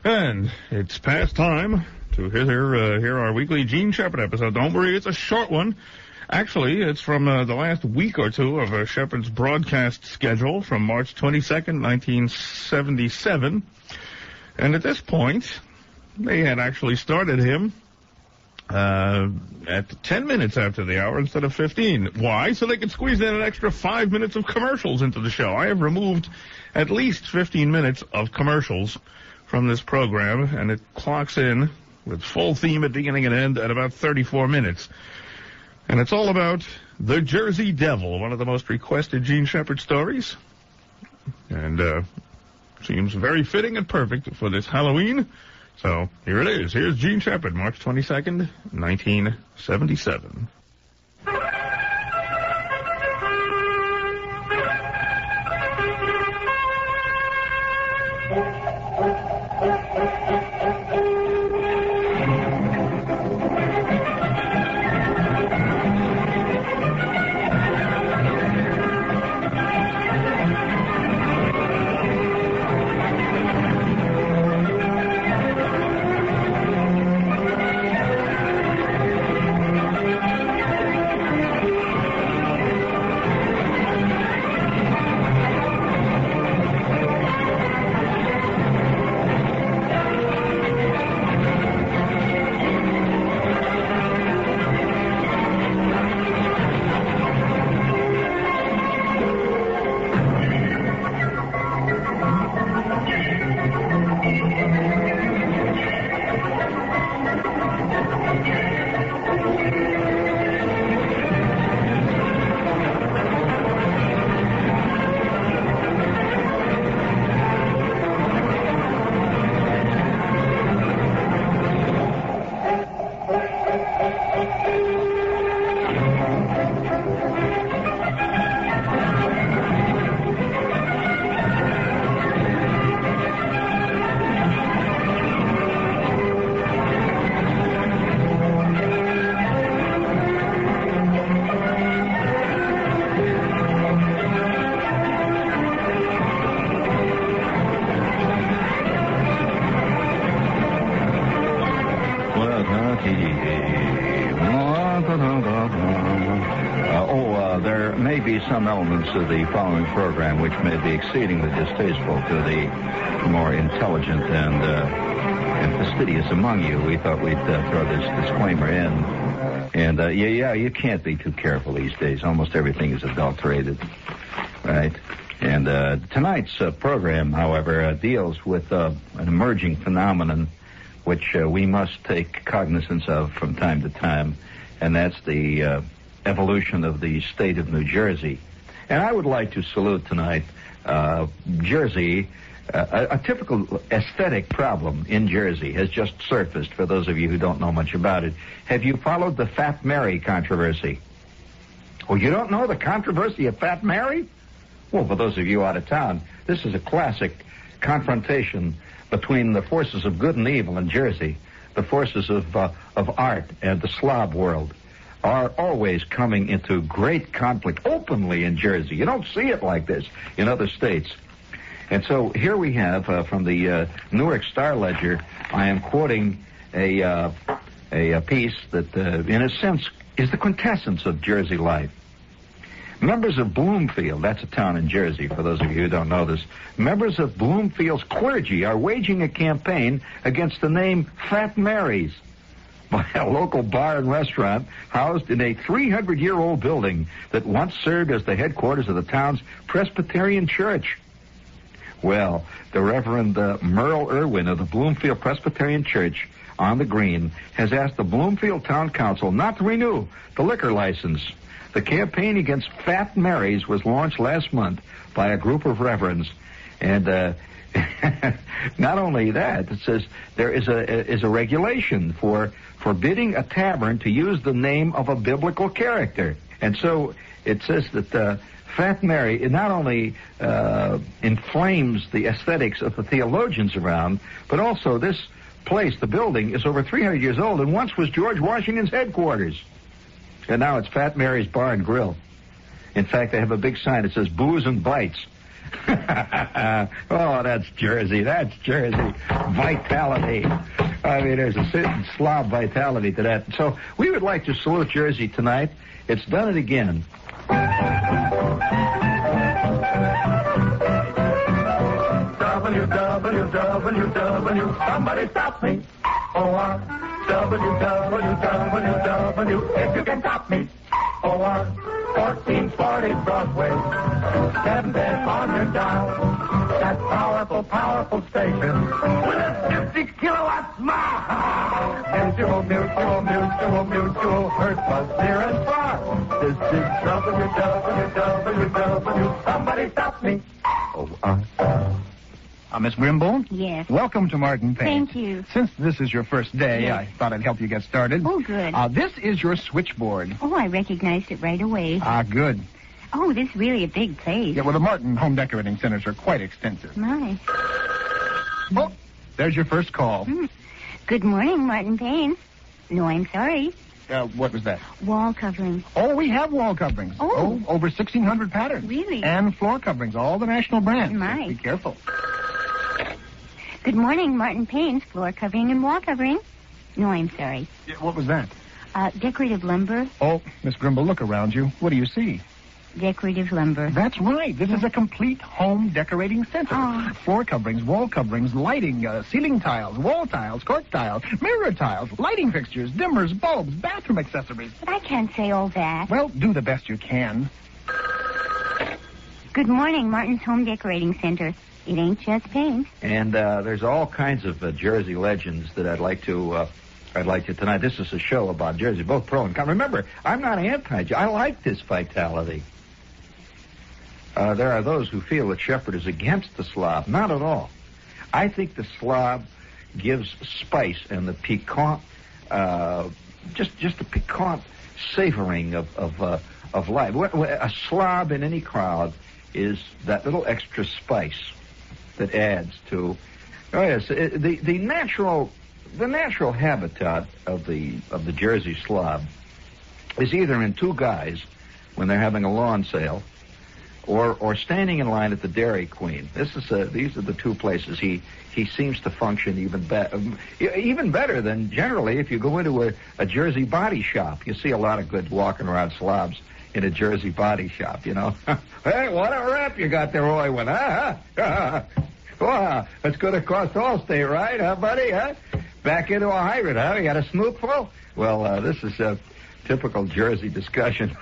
And it's past time to hear our weekly Gene Shepard episode. Don't worry, it's a short one. Actually, it's from the last week or two of Shepard's broadcast schedule from March 22nd, 1977. And at this point, they had actually started him at 10 minutes after the hour instead of 15. Why? So they could squeeze in an extra 5 minutes of commercials into the show. I have removed at least 15 minutes of commercials from this program, and it clocks in with full theme at beginning and end at about 34 minutes. And it's all about the Jersey Devil, one of the most requested Gene Shepard stories. And seems very fitting and perfect for this Halloween. So here it is. Here's Gene Shepard, March 22nd, 1977. Some elements of the following program which may be exceedingly distasteful to the more intelligent and fastidious among you. We thought we'd throw this disclaimer in. And, you can't be too careful these days. Almost everything is adulterated, right? And tonight's program, however, deals with an emerging phenomenon which we must take cognizance of from time to time, and that's the evolution of the state of New Jersey. And I would like to salute tonight Jersey. A typical aesthetic problem in Jersey has just surfaced for those of you who don't know much about it. Have you followed the Fat Mary controversy? Oh, you don't know the controversy of Fat Mary? Well, for those of you out of town, this is a classic confrontation between the forces of good and evil in Jersey. The forces of art and the Slav world are always coming into great conflict openly in Jersey. You don't see it like this in other states. And so here we have from the Newark Star Ledger, I am quoting a piece that, in a sense, is the quintessence of Jersey life. Members of Bloomfield, that's a town in Jersey, for those of you who don't know this, members of Bloomfield's clergy are waging a campaign against the name Fat Mary's by a local bar and restaurant housed in a 300-year-old building that once served as the headquarters of the town's Presbyterian Church. Well, the Reverend Merle Irwin of the Bloomfield Presbyterian Church on the Green has asked the Bloomfield Town Council not to renew the liquor license. The campaign against Fat Mary's was launched last month by a group of reverends, and not only that, it says there is a regulation for forbidding a tavern to use the name of a biblical character. And so it says that Fat Mary, it not only inflames the aesthetics of the theologians around, but also this place, the building, is over 300 years old and once was George Washington's headquarters. And now it's Fat Mary's Bar and Grill. In fact, they have a big sign that says booze and bites. Oh, that's Jersey. That's Jersey. Vitality. I mean, there's a certain Slav vitality to that. So we would like to salute Jersey tonight. It's done it again. www, somebody stop me. Or www, if you can stop me. Or 1440 Broadway, 7 days on your dial. That powerful, powerful station with a 50 kilowatts smile. Mutual, mutual, mutual, mutual, hurt us near and far. This is www, somebody stop me. Miss Grimble? Yes. Welcome to Martin Payne. Thank you. Since this is your first day, Yes. I thought I'd help you get started. Oh, good. This is your switchboard. Oh, I recognized it right away. Good. Oh, this is really a big place. Yeah, well, the Martin Home Decorating Centers are quite extensive. My. Oh, there's your first call. Good morning, Martin Payne. No, I'm sorry. What was that? Wall covering. Oh, we have wall coverings. Oh. Over 1,600 patterns. Really? And floor coverings, all the national brands. My. So be careful. Good morning, Martin Payne's floor covering and wall covering. No, I'm sorry. Yeah, what was that? Decorative lumber. Oh, Miss Grimble, look around you. What do you see? Decorative lumber. That's right. This is a complete home decorating center. Oh. Floor coverings, wall coverings, lighting, ceiling tiles, wall tiles, court tiles, mirror tiles, lighting fixtures, dimmers, bulbs, bathroom accessories. But I can't say all that. Well, do the best you can. Good morning, Martin's Home Decorating Center. It ain't just paint. And there's all kinds of Jersey legends that I'd like to tonight. This is a show about Jersey, both pro and con. Remember, I'm not anti-Jersey. I like this vitality. There are those who feel that Shepherd is against the Slav. Not at all. I think the Slav gives spice and the piquant, just the piquant savoring of life. A Slav in any crowd is that little extra spice that adds to. Oh yes, the natural habitat of the Jersey Slav is either in two guys when they're having a lawn sale, or standing in line at the Dairy Queen. These are the two places he seems to function even better than generally if you go into a Jersey body shop. You see a lot of good walking around Slavs in a Jersey body shop, you know. Hey, what a rep you got there, Roy. Wow, that's good across Allstate, right, huh, buddy? Huh? Back into a hydrant, huh? You got a snoopful? Well, this is a typical Jersey discussion.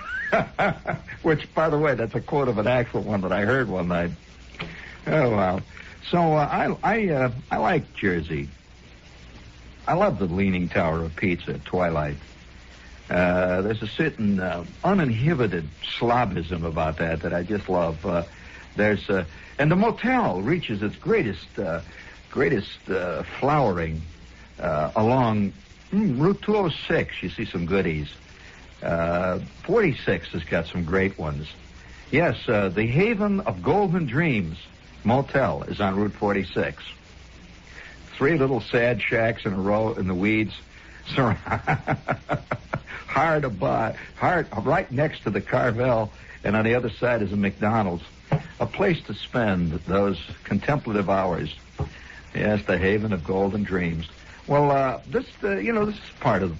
Which, by the way, that's a quote of an actual one that I heard one night. Oh, wow. So I like Jersey. I love the Leaning Tower of Pizza at twilight. There's a certain uninhibited Slavism about that I just love. And the motel reaches its greatest flowering along Route 206. You see some goodies. 46 has got some great ones. Yes, the Haven of Golden Dreams Motel is on Route 46. 3 little sad shacks in a row in the weeds. Hard to buy, right next to the Carvel, and on the other side is a McDonald's. A place to spend those contemplative hours. Yes, the Haven of Golden Dreams. Well, this is part of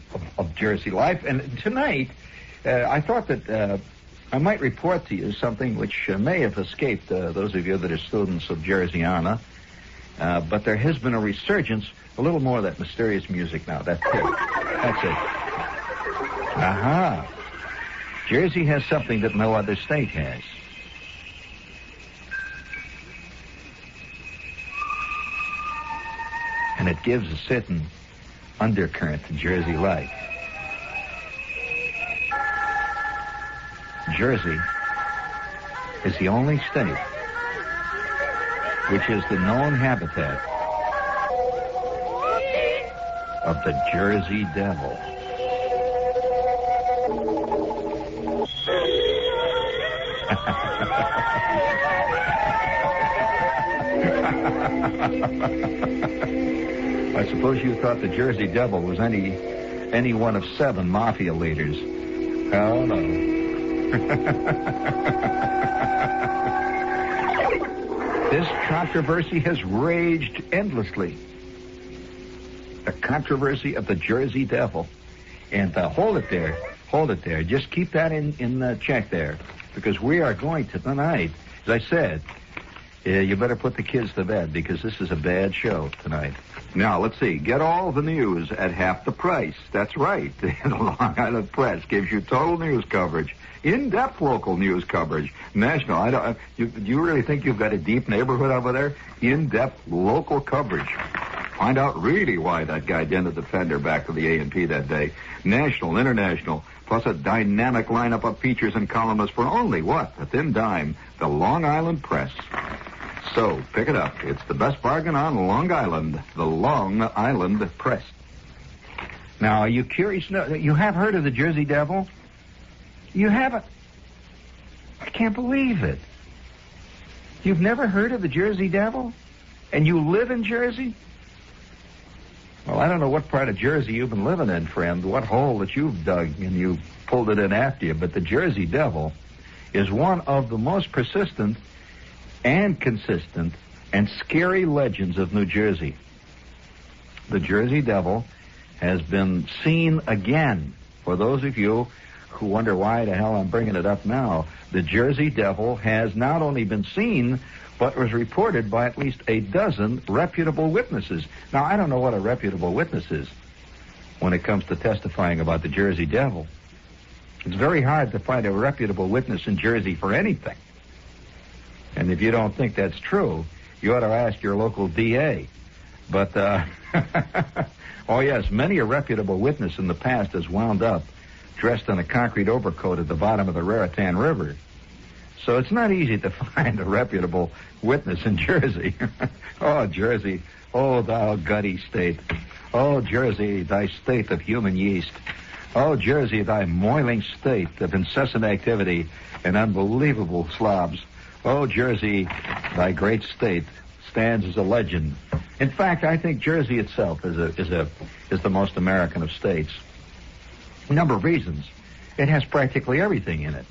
Jersey life. And tonight, I thought that I might report to you something which may have escaped those of you that are students of Jerseyana. But there has been a resurgence, a little more of that mysterious music now. That's it. That's it. Aha. Jersey has something that no other state has. And it gives a certain undercurrent to Jersey life. Jersey is the only state which is the known habitat of the Jersey Devil. I suppose you thought the Jersey Devil was any one of 7 mafia leaders. Oh, no. This controversy has raged endlessly. The controversy of the Jersey Devil. And hold it there. Just keep that in check there. Because we are going to tonight, as I said, you better put the kids to bed because this is a bad show tonight. Now, let's see. Get all the news at half the price. That's right. The Long Island Press gives you total news coverage. In-depth local news coverage. National. Do you really think you've got a deep neighborhood over there? In-depth local coverage. Find out really why that guy dented the fender back to the A&P that day. National, international, plus a dynamic lineup of features and columnists for only what? A thin dime. The Long Island Press. So, pick it up. It's the best bargain on Long Island. The Long Island Press. Now, are you curious? No, you have heard of the Jersey Devil? You haven't? I can't believe it. You've never heard of the Jersey Devil? And you live in Jersey? Well, I don't know what part of Jersey you've been living in, friend, what hole that you've dug and you pulled it in after you, but the Jersey Devil is one of the most persistent and consistent and scary legends of New Jersey. The Jersey Devil has been seen again. For those of you who wonder why the hell I'm bringing it up now, the Jersey Devil has not only been seen, but was reported by at least a dozen reputable witnesses. Now, I don't know what a reputable witness is when it comes to testifying about the Jersey Devil. It's very hard to find a reputable witness in Jersey for anything. And if you don't think that's true, you ought to ask your local DA. But, oh yes, many a reputable witness in the past has wound up dressed in a concrete overcoat at the bottom of the Raritan River. So it's not easy to find a reputable witness in Jersey. Oh, Jersey, oh, thou gutty state. Oh, Jersey, thy state of human yeast. Oh, Jersey, thy moiling state of incessant activity and unbelievable slobs. Oh, Jersey, thy great state stands as a legend. In fact, I think Jersey itself is the most American of states. A number of reasons. It has practically everything in it.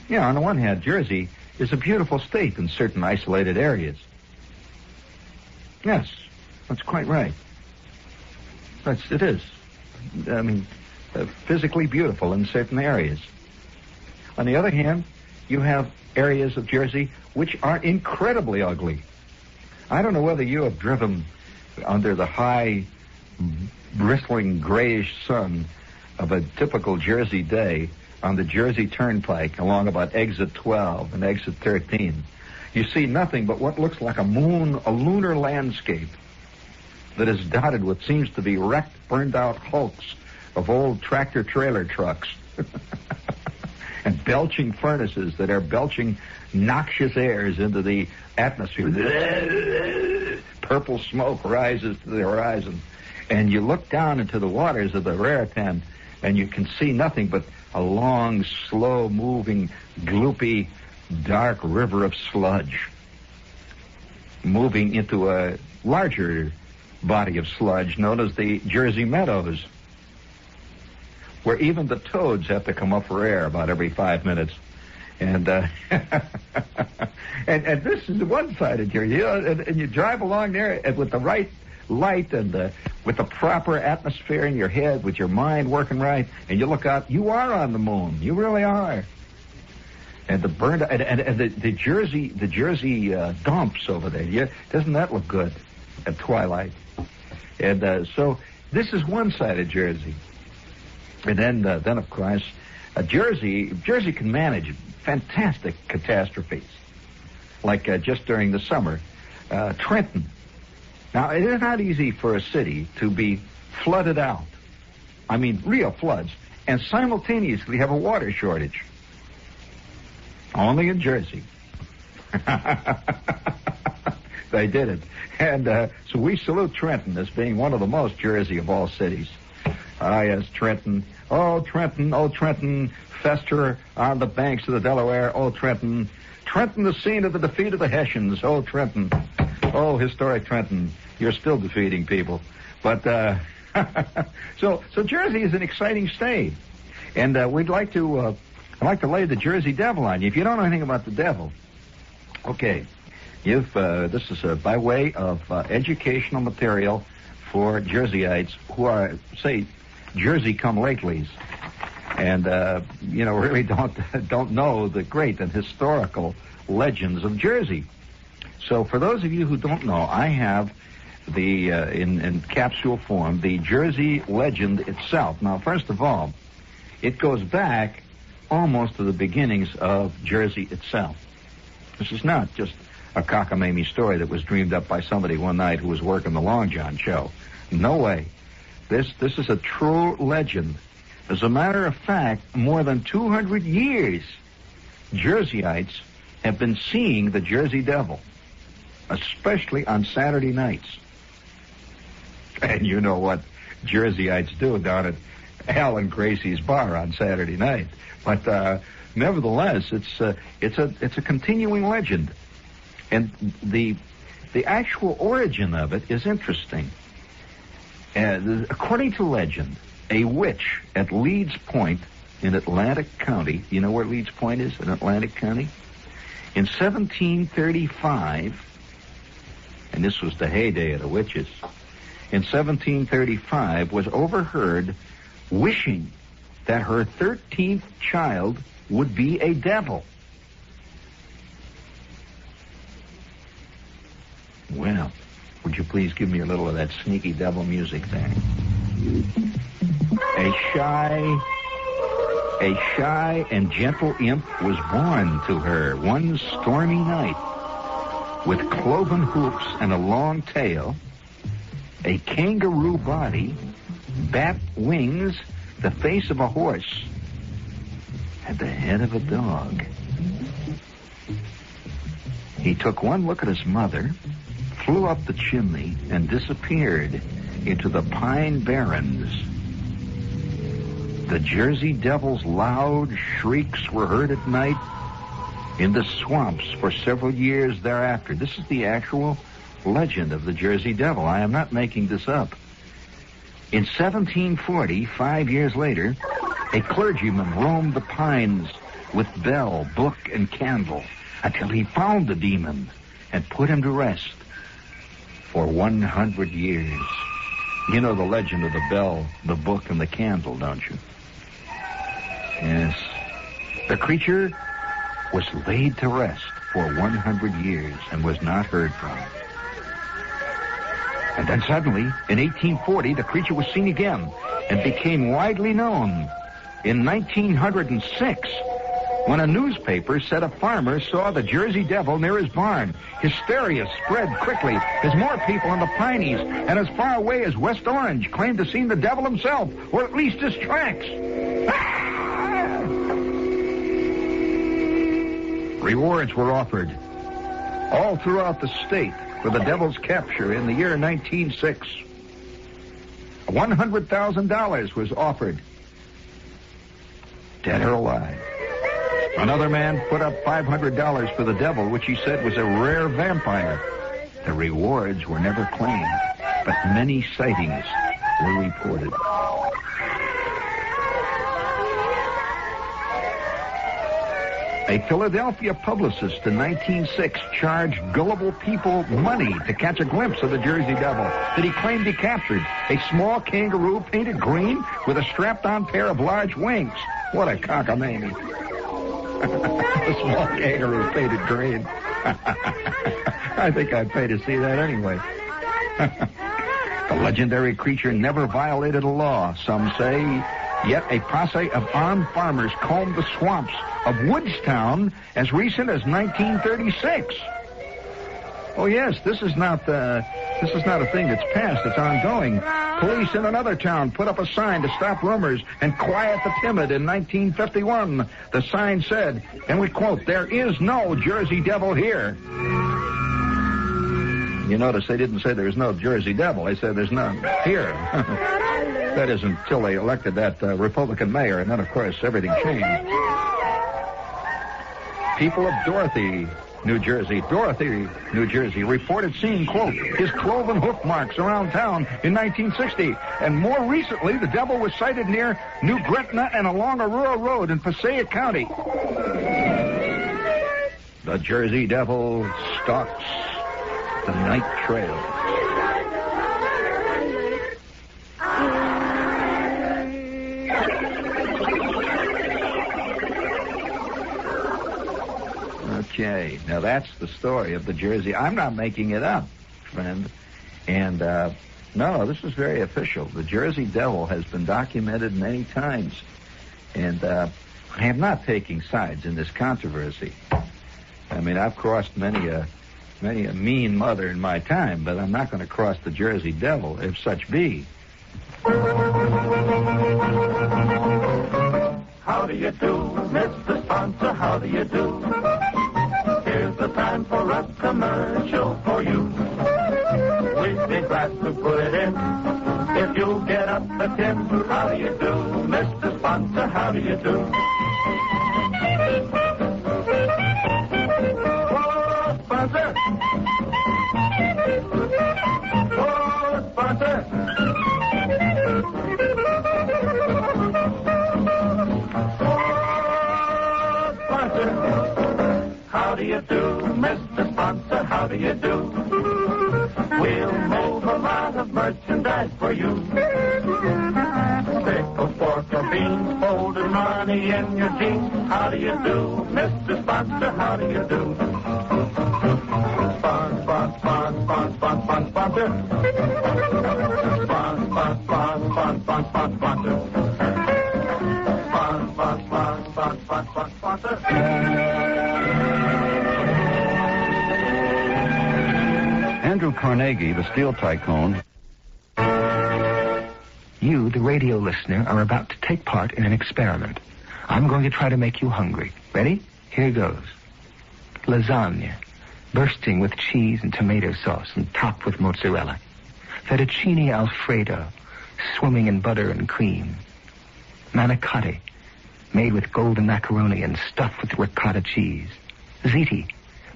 Yeah, on the one hand, Jersey is a beautiful state in certain isolated areas. Yes, that's quite right. It is. I mean, physically beautiful in certain areas. On the other hand, you have areas of Jersey which are incredibly ugly. I don't know whether you have driven under the high, bristling grayish sun of a typical Jersey day on the Jersey Turnpike along about exit 12 and exit 13. You see nothing but what looks like a lunar landscape that is dotted with seems to be wrecked, burned-out hulks of old tractor-trailer trucks and belching furnaces that are belching noxious airs into the atmosphere. Purple smoke rises to the horizon, and you look down into the waters of the Raritan, and you can see nothing but a long, slow-moving, gloopy, dark river of sludge moving into a larger body of sludge known as the Jersey Meadows, where even the toads have to come up for air about every 5 minutes. And and this is the one side of Jersey. You know, and you drive along there and with the right light and with the proper atmosphere in your head, with your mind working right, and you look out, you are on the moon. You really are. And the burned and the Jersey dumps over there. Doesn't that look good at twilight? And so this is one side of Jersey. And then of course, Jersey can manage fantastic catastrophes, like just during the summer, Trenton. Now, it is not easy for a city to be flooded out. I mean, real floods, and simultaneously have a water shortage. Only in Jersey. They did it. And so we salute Trenton as being one of the most Jersey of all cities. Ah, yes, Trenton. Oh, Trenton. Oh, Trenton. Fester on the banks of the Delaware. Oh, Trenton. Trenton, the scene of the defeat of the Hessians. Oh, Trenton. Oh, historic Trenton. You're still defeating people. But, so Jersey is an exciting state. And I'd like to lay the Jersey Devil on you. If you don't know anything about the devil, okay. This is by way of educational material for Jerseyites who are, say, Jersey come latelys, and really don't know the great and historical legends of Jersey. So for those of you who don't know, I have the in capsule form the Jersey legend itself. Now, first of all, it goes back almost to the beginnings of Jersey itself. This is not just a cockamamie story that was dreamed up by somebody one night who was working the Long John show. No way. This is a true legend. As a matter of fact, more than 200 years, Jerseyites have been seeing the Jersey Devil, especially on Saturday nights. And you know what Jerseyites do down at Al and Gracie's bar on Saturday night. But nevertheless, it's a continuing legend. And the actual origin of it is interesting. According to legend, a witch at Leeds Point in Atlantic County, you know where Leeds Point is in Atlantic County? In 1735, and this was the heyday of the witches, in 1735 was overheard wishing that her 13th child would be a devil. Well, would you please give me a little of that sneaky devil music there? A shy and gentle imp was born to her one stormy night, with cloven hoofs and a long tail, a kangaroo body, bat wings, the face of a horse, and the head of a dog. He took one look at his mother, flew up the chimney, and disappeared into the pine barrens. The Jersey Devil's loud shrieks were heard at night in the swamps for several years thereafter. This is the actual legend of the Jersey Devil. I am not making this up. In 1740, 5 years later, a clergyman roamed the pines with bell, book, and candle until he found the demon and put him to rest for 100 years. You know the legend of the bell, the book, and the candle, don't you? Yes. The creature was laid to rest for 100 years and was not heard from. And then suddenly, in 1840, the creature was seen again and became widely known. In 1906, when a newspaper said a farmer saw the Jersey Devil near his barn, hysteria spread quickly as more people in the Pineys and as far away as West Orange claimed to see the devil himself, or at least his tracks. Rewards were offered all throughout the state for the devil's capture in the year 1906. $100,000 was offered, dead or alive. Another man put up $500 for the devil, which he said was a rare vampire. The rewards were never claimed, but many sightings were reported. A Philadelphia publicist in 1906 charged gullible people money to catch a glimpse of the Jersey Devil that he claimed he captured. A small kangaroo painted green with a strapped-on pair of large wings. What a cockamamie. A small kangaroo painted green. I think I'd pay to see that anyway. The legendary creature never violated a law, some say. Yet a posse of armed farmers combed the swamps of Woodstown as recent as 1936. Oh yes, this is not a thing that's past. It's ongoing. Police in another town put up a sign to stop rumors and quiet the timid in 1951. The sign said, and we quote, "There is no Jersey Devil here." You notice they didn't say there's no Jersey Devil. They said there's none here. That is until they elected that Republican mayor, and then, of course, everything changed. People of Dorothy, New Jersey, reported seeing, quote, his cloven hoof marks around town in 1960. And more recently, the devil was sighted near New Gretna and along a rural road in Passaic County. The Jersey Devil stalks the night trail. Okay, now that's the story of the Jersey. I'm not making it up, friend. And, no, this is very official. The Jersey Devil has been documented many times. And I am not taking sides in this controversy. I mean, I've crossed many a mean mother in my time, but I'm not going to cross the Jersey Devil, if such be. How do you do, Mr. Sponsor? How do you do? Here's the time for a commercial for you. We'd be glad to put it in if you get up the tip. How do you do, Mr. Sponsor? How do you do? Oh, sponsor! Oh, sponsor! Oh, sponsor! How do you do, Mr. Sponsor? How do you do? We'll move a lot of merchandise for you. Pickle, pork, or beans, folded money in your jeans. How do you do, Mr. Sponsor? How do you do? Sponsor. Sponsor. Andrew Carnegie, the steel tycoon. You, the radio listener, are about to take part in an experiment. I'm going to try to make you hungry. Ready? Here goes. Lasagna, bursting with cheese and tomato sauce and topped with mozzarella. Fettuccine Alfredo, swimming in butter and cream. Manicotti, made with golden macaroni and stuffed with ricotta cheese. Ziti,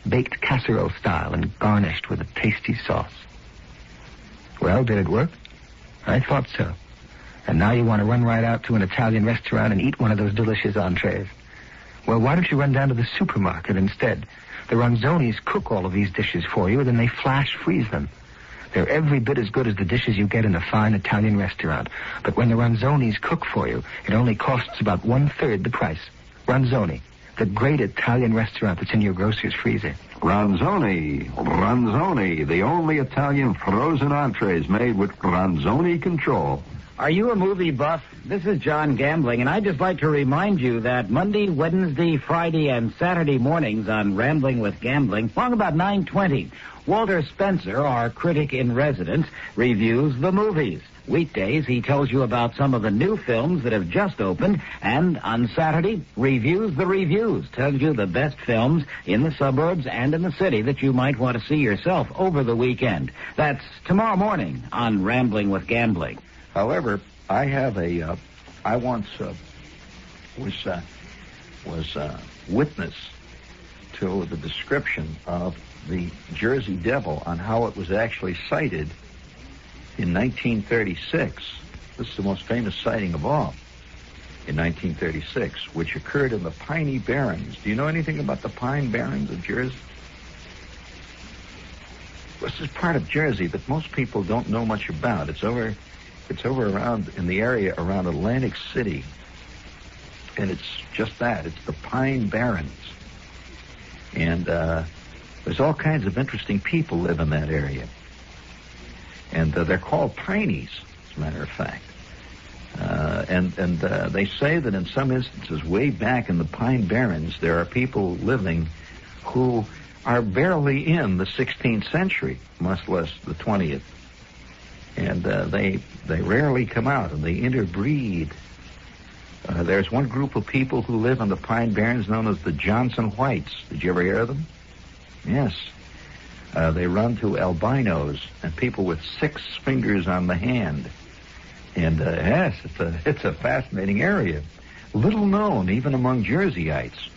baked casserole style and garnished with a tasty sauce. Well, did it work? I thought so. And now you want to run right out to an Italian restaurant and eat one of those delicious entrees. Well, why don't you run down to the supermarket instead? The Ronzonis cook all of these dishes for you, and then they flash freeze them. They're every bit as good as the dishes you get in a fine Italian restaurant. But when the Ronzonis cook for you, it only costs about 1/3 the price. Ronzoni, the great Italian restaurant that's in your grocer's freezer. Ronzoni, the only Italian frozen entrees made with Ronzoni control. Are you a movie buff? This is John Gambling, and I'd just like to remind you that Monday, Wednesday, Friday, and Saturday mornings on Rambling with Gambling, along about 9:20, Walter Spencer, our critic in residence, reviews the movies. Weekdays, he tells you about some of the new films that have just opened, and on Saturday, reviews the reviews, tells you the best films in the suburbs and in the city that you might want to see yourself over the weekend. That's tomorrow morning on Rambling with Gambling. However, I have I once was witness to the description of the Jersey Devil on how it was actually sighted in 1936. This is the most famous sighting of all. In 1936, which occurred in the Piney Barrens. Do you know anything about the Pine Barrens of Jersey? This is part of Jersey that most people don't know much about. It's over around in the area around Atlantic City. And it's just that. It's the Pine Barrens. And there's all kinds of interesting people live in that area. And they're called Pineys, as a matter of fact. And they say that in some instances, way back in the Pine Barrens, there are people living who are barely in the 16th century, much less the 20th. And they rarely come out, and they interbreed. There's one group of people who live on the Pine Barrens known as the Johnson Whites. Did you ever hear of them? Yes. They run to albinos and people with 6 fingers on the hand. And yes, it's a fascinating area. Little known even among Jerseyites.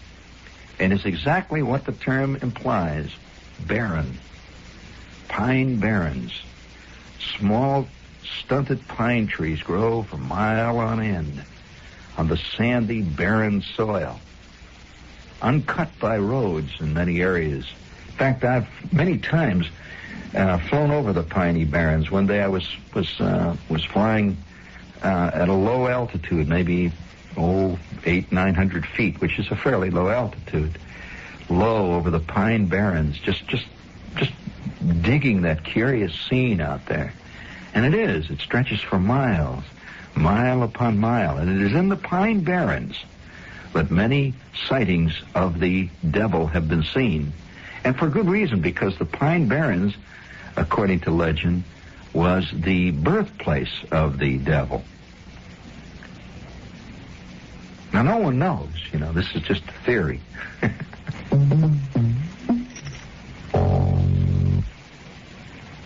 And it's exactly what the term implies. Barren. Pine Barrens. Small, stunted pine trees grow for a mile on end on the sandy, barren soil. uncut by roads in many areas. In fact, I've many times flown over the piney barrens. One day I was flying at a low altitude, maybe 800-900 feet, which is a fairly low altitude, low over the pine barrens, just digging that curious scene out there. And it stretches for miles, mile upon mile, and it is in the pine barrens that many sightings of the devil have been seen. And for good reason, because the pine barrens, according to legend, was the birthplace of the devil. Now, no one knows, this is just a theory.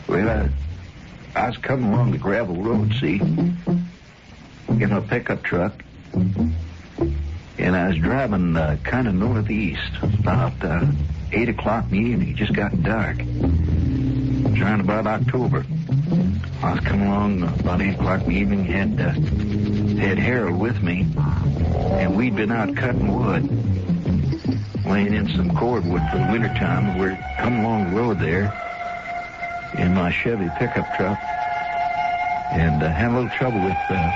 Well, I was coming along the gravel road, see, in a pickup truck, and I was driving kind of northeast. About 8 o'clock in the evening. It just got dark. It was around about October. I was coming along about 8 o'clock in the evening, had Harold with me, and we'd been out cutting wood, laying in some cordwood for the wintertime. We're coming along the road there in my Chevy pickup truck, and had a little trouble with the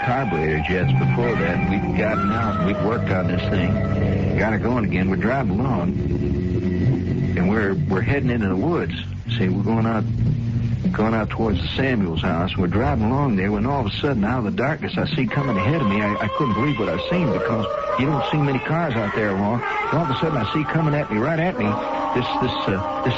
carburetor jets before that. And we'd gotten out, and we'd worked on this thing, got it going again. We're driving along, and we're heading into the woods. See, we're going out towards the Samuels house. We're driving along there when all of a sudden, out of the darkness, I see coming ahead of me. I couldn't believe what I seen, because you don't see many cars out there along. And all of a sudden, I see coming at me, right at me, this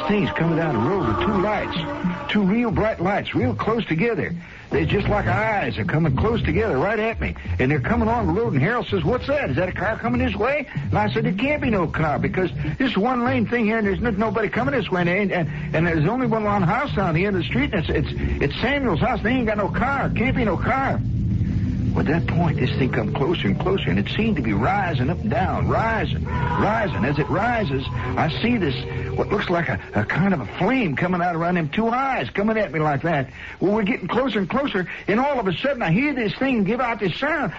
thing's coming down the road with two lights, two real bright lights, real close together. They're just like eyes. They're coming close together right at me. And they're coming along the road, and Harold says, "What's that? Is that a car coming this way?" And I said, "It can't be no car, because this is one lane thing here, and there's nobody coming this way. And there's only one house down the end of the street, and it's Samuel's house. They ain't got no car. Can't be no car." Well, at that point, this thing come closer and closer, and it seemed to be rising up and down, rising. As it rises, I see this, what looks like a kind of a flame coming out around them two eyes, coming at me like that. Well, we're getting closer and closer, and all of a sudden, I hear this thing give out this sound.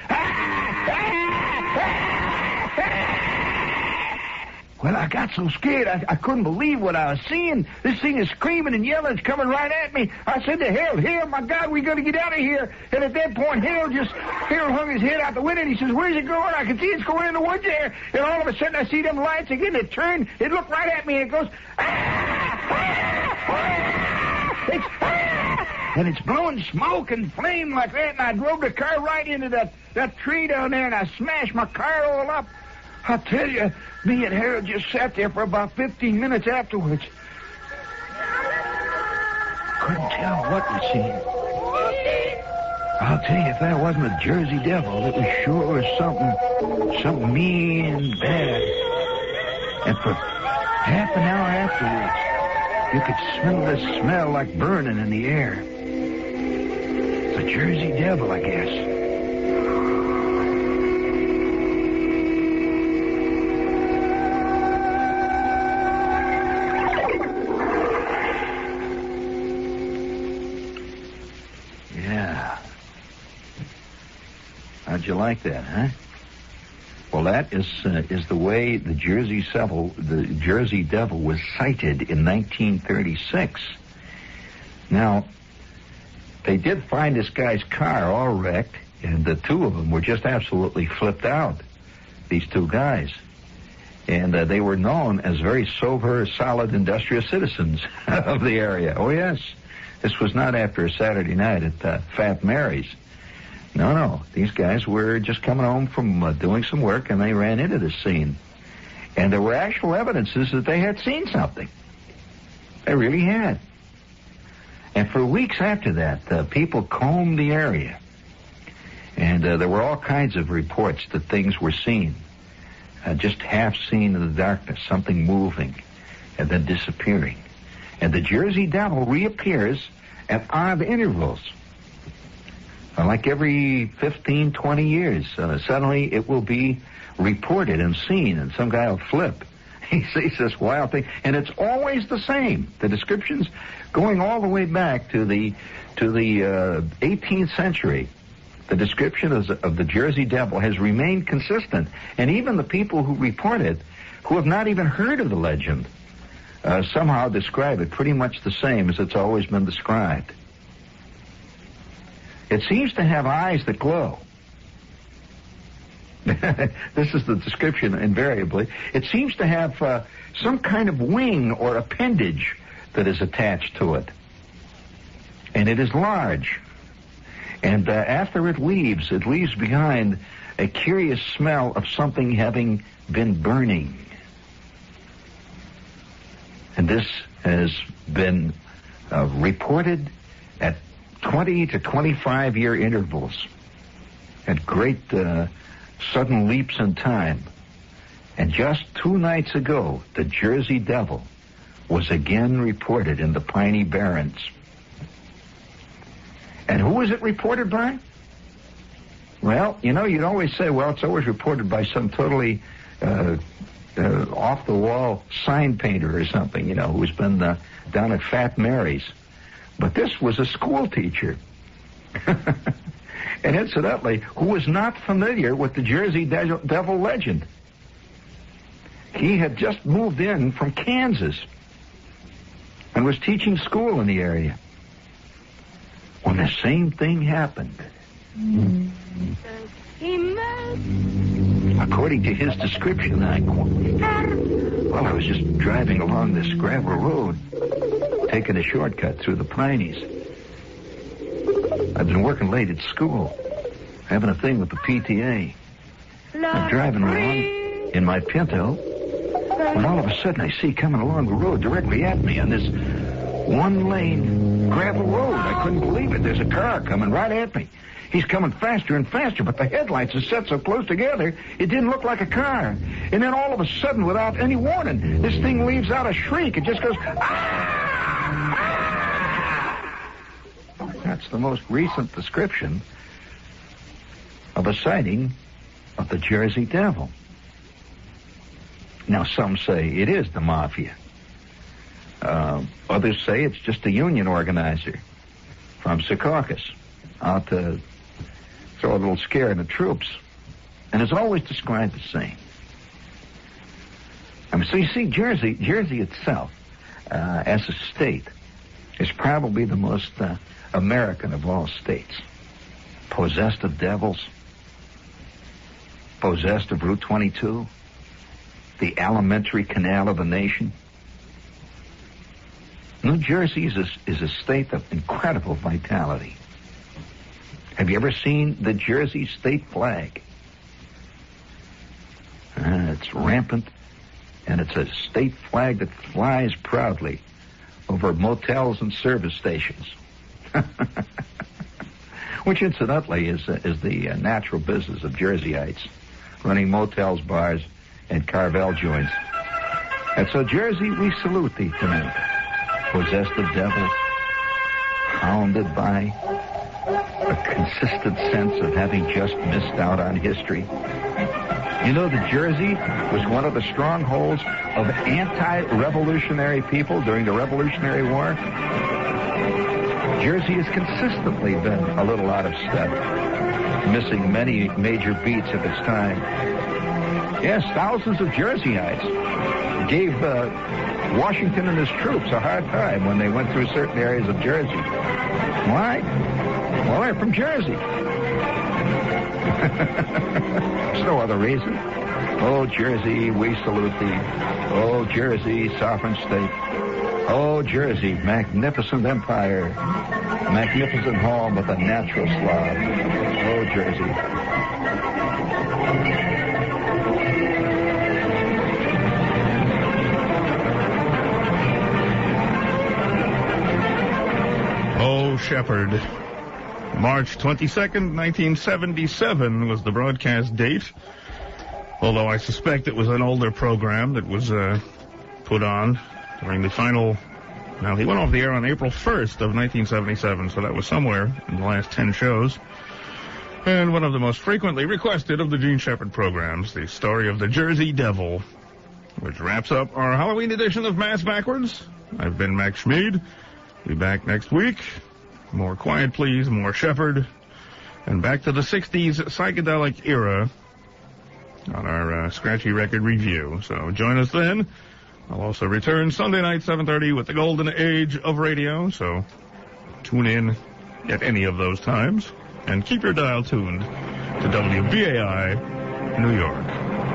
Well, I got so scared, I couldn't believe what I was seeing. This thing is screaming and yelling. It's coming right at me. I said to Harold, my God, we got to get out of here. And at that point, Harold hung his head out the window, and he says, "Where's it going?" I can see it's going in the woods there. And all of a sudden, I see them lights again. It turned. It looked right at me, and it goes, and it's blowing smoke and flame like that. And I drove the car right into that tree down there, and I smashed my car all up. I tell you, me and Harold just sat there for about 15 minutes afterwards. Couldn't tell what we'd seen. I'll tell you, if that wasn't a Jersey devil, it was sure something mean and bad. And for half an hour afterwards, you could smell the smell like burning in the air. The Jersey devil, I guess. How'd you like that, huh? Well, that is the way the Jersey Devil was sighted in 1936. Now, they did find this guy's car all wrecked, and the two of them were just absolutely flipped out, these two guys. And they were known as very sober, solid, industrious citizens of the area. Oh, yes. This was not after a Saturday night at Fat Mary's. No. These guys were just coming home from doing some work, and they ran into this scene. And there were actual evidences that they had seen something. They really had. And for weeks after that, people combed the area. And there were all kinds of reports that things were seen. Just half seen in the darkness, something moving and then disappearing. And the Jersey Devil reappears at odd intervals. Like every 15, 20 years, suddenly it will be reported and seen, and some guy will flip. He sees this wild thing, and it's always the same. The descriptions going all the way back to the 18th century. The description of the Jersey Devil has remained consistent, and even the people who report it, who have not even heard of the legend, somehow describe it pretty much the same as it's always been described. It seems to have eyes that glow. This is the description invariably. It seems to have some kind of wing or appendage that is attached to it. And it is large. And after it leaves behind a curious smell of something having been burning. And this has been reported at 20 to 25-year intervals, at great sudden leaps in time. And just 2 nights ago, the Jersey Devil was again reported in the Piney Barrens. And who was it reported by? Well, you know, you'd always say, well, it's always reported by some totally off-the-wall sign painter or something, you know, who's been down at Fat Mary's. But this was a school teacher. And incidentally, who was not familiar with the Jersey Devil legend. He had just moved in from Kansas and was teaching school in the area when the same thing happened. According to his description, I was just driving along this gravel road, taking a shortcut through the Pineys. I've been working late at school, having a thing with the PTA. I'm driving along in my Pinto, when all of a sudden I see coming along the road directly at me on this one-lane gravel road. I couldn't believe it. There's a car coming right at me. He's coming faster and faster, but the headlights are set so close together, it didn't look like a car. And then all of a sudden, without any warning, this thing leaves out a shriek. It just goes, ah! That's the most recent description of a sighting of the Jersey Devil. Now, some say it is the mafia. Others say it's just a union organizer from Secaucus out to throw a little scare in the troops. And it's always described the same. I mean, so you see, Jersey itself, as a state, is probably the most American of all states. Possessed of devils, possessed of Route 22, the alimentary canal of the nation. New Jersey is a state of incredible vitality. Have you ever seen the Jersey state flag? It's rampant, and it's a state flag that flies proudly over motels and service stations. Which, incidentally, is the natural business of Jerseyites, running motels, bars, and Carvel joints. And so, Jersey, we salute thee tonight. Possessed of devils, hounded by a consistent sense of having just missed out on history. You know that Jersey was one of the strongholds of anti-revolutionary people during the Revolutionary War. Jersey has consistently been a little out of step, missing many major beats of its time. Yes, thousands of Jerseyites gave Washington and his troops a hard time when they went through certain areas of Jersey. Why? Well, they're from Jersey. There's no other reason. Oh, Jersey, we salute thee. Oh, Jersey, sovereign state. Oh, Jersey, magnificent empire. Magnificent home of the natural Slav. Oh, Jersey. Oh, Shepherd. March 22nd, 1977 was the broadcast date, although I suspect it was an older program that was put on during the final... Now, he went off the air on April 1st of 1977, so that was somewhere in the last 10 shows. And one of the most frequently requested of the Gene Shepherd programs, the story of the Jersey Devil, which wraps up our Halloween edition of Mass Backwards. I've been Max Schmid. Be back next week. More Quiet Please, more Shepherd, and back to the 60s psychedelic era on our Scratchy Record review. So join us then. I'll also return Sunday night, 7:30, with the golden age of radio. So tune in at any of those times. And keep your dial tuned to WBAI, New York.